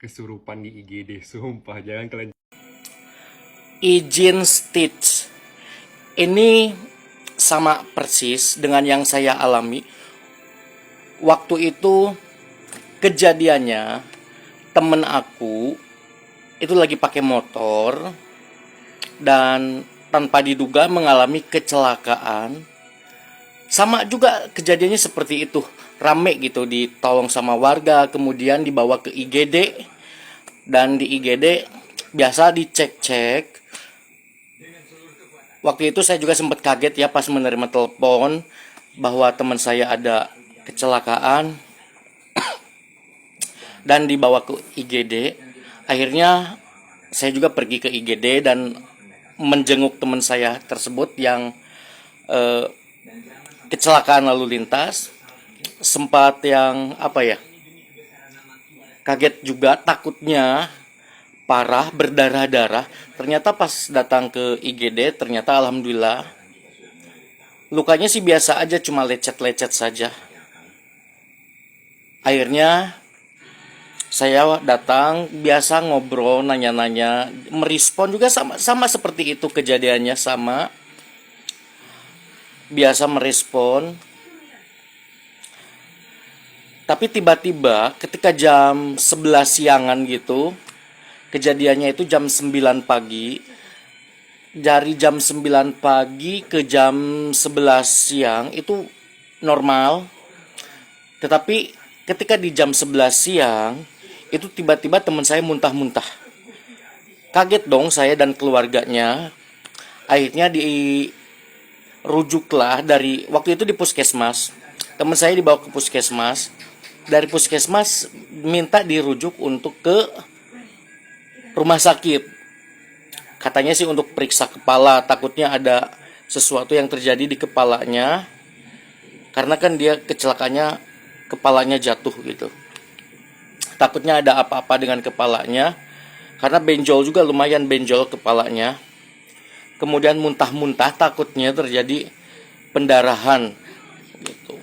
Kesurupan di IGD, sumpah. Jangan kalian. Izin stitch. Ini sama persis dengan yang saya alami. Waktu itu kejadiannya temen aku itu lagi pakai motor dan tanpa diduga mengalami kecelakaan. Sama juga kejadiannya seperti itu. Rame gitu, ditolong sama warga, kemudian dibawa ke IGD. Dan di IGD biasa dicek-cek. Waktu itu saya juga sempat kaget ya pas menerima telepon bahwa teman saya ada kecelakaan dan dibawa ke IGD. Akhirnya saya juga pergi ke IGD dan menjenguk teman saya tersebut yang kecelakaan lalu lintas. Sempat yang kaget juga, takutnya parah, berdarah-darah. Ternyata pas datang ke IGD, ternyata alhamdulillah lukanya sih biasa aja, cuma lecet-lecet saja. Akhirnya saya datang, biasa ngobrol, nanya-nanya, merespon juga sama seperti itu kejadiannya, sama biasa merespon. Tapi tiba-tiba ketika jam 11 siangan gitu, kejadiannya itu jam 9 pagi. Dari jam 9 pagi ke jam 11 siang itu normal. Tetapi ketika di jam 11 siang, itu tiba-tiba teman saya muntah-muntah. Kaget dong saya dan keluarganya. Akhirnya dirujuklah dari, waktu itu di puskesmas. Teman saya dibawa ke puskesmas. Dari puskesmas minta dirujuk untuk ke rumah sakit. Katanya sih untuk periksa kepala, takutnya ada sesuatu yang terjadi di kepalanya. Karena kan dia kecelakaannya kepalanya jatuh gitu. Takutnya ada apa-apa dengan kepalanya. Karena benjol juga, lumayan benjol kepalanya. Kemudian muntah-muntah, takutnya terjadi pendarahan gitu.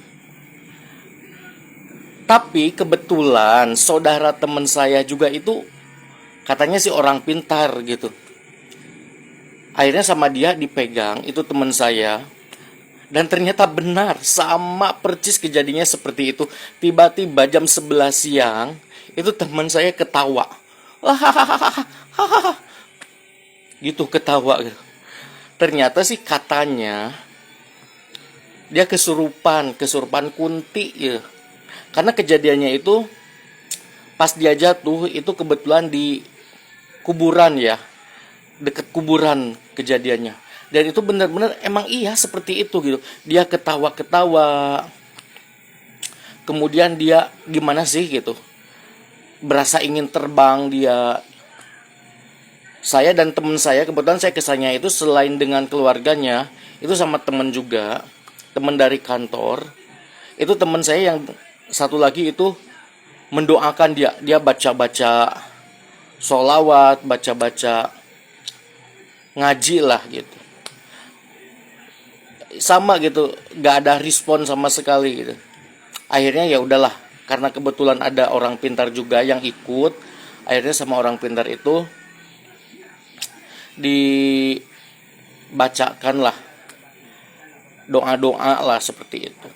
Tapi kebetulan saudara teman saya juga itu katanya sih orang pintar gitu. Akhirnya sama dia dipegang, itu teman saya. Dan ternyata benar, sama persis kejadiannya seperti itu. Tiba-tiba jam 11 siang, itu teman saya ketawa. Gitu, ketawa gitu. Ternyata sih katanya dia kesurupan kunti ya. Karena kejadiannya itu pas dia jatuh itu kebetulan di kuburan ya, deket kuburan kejadiannya. Dan itu benar-benar emang iya seperti itu gitu. Dia ketawa-ketawa. Kemudian dia gimana sih gitu, berasa ingin terbang dia. Saya dan teman saya, kebetulan saya kesannya itu selain dengan keluarganya, itu sama teman juga, teman dari kantor. Itu teman saya yang satu lagi itu mendoakan dia baca-baca sholawat, baca-baca ngaji lah gitu. Sama gitu, gak ada respon sama sekali gitu. Akhirnya ya udahlah, karena kebetulan ada orang pintar juga yang ikut. Akhirnya sama orang pintar itu dibacakan lah doa-doa lah seperti itu.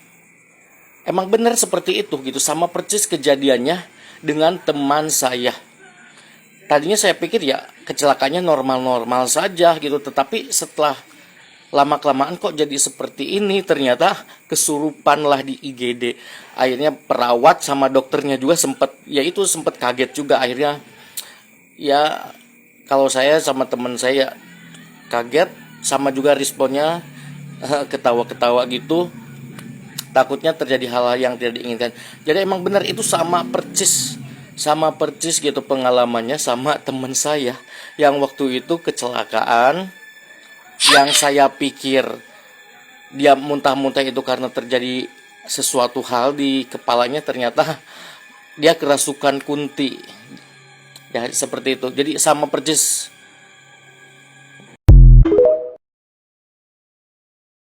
Emang benar seperti itu gitu, sama persis kejadiannya dengan teman saya. Tadinya saya pikir ya kecelakaannya normal-normal saja gitu, tetapi setelah lama-kelamaan kok jadi seperti ini, ternyata kesurupan lah di IGD. Akhirnya perawat sama dokternya juga sempat kaget juga. Akhirnya ya kalau saya sama teman saya kaget, sama juga responnya ketawa-ketawa gitu. Takutnya terjadi hal-hal yang tidak diinginkan. Jadi emang benar itu sama persis gitu pengalamannya sama teman saya yang waktu itu kecelakaan. Yang saya pikir dia muntah-muntah itu karena terjadi sesuatu hal di kepalanya, ternyata dia kerasukan kunti. Ya seperti itu. Jadi sama persis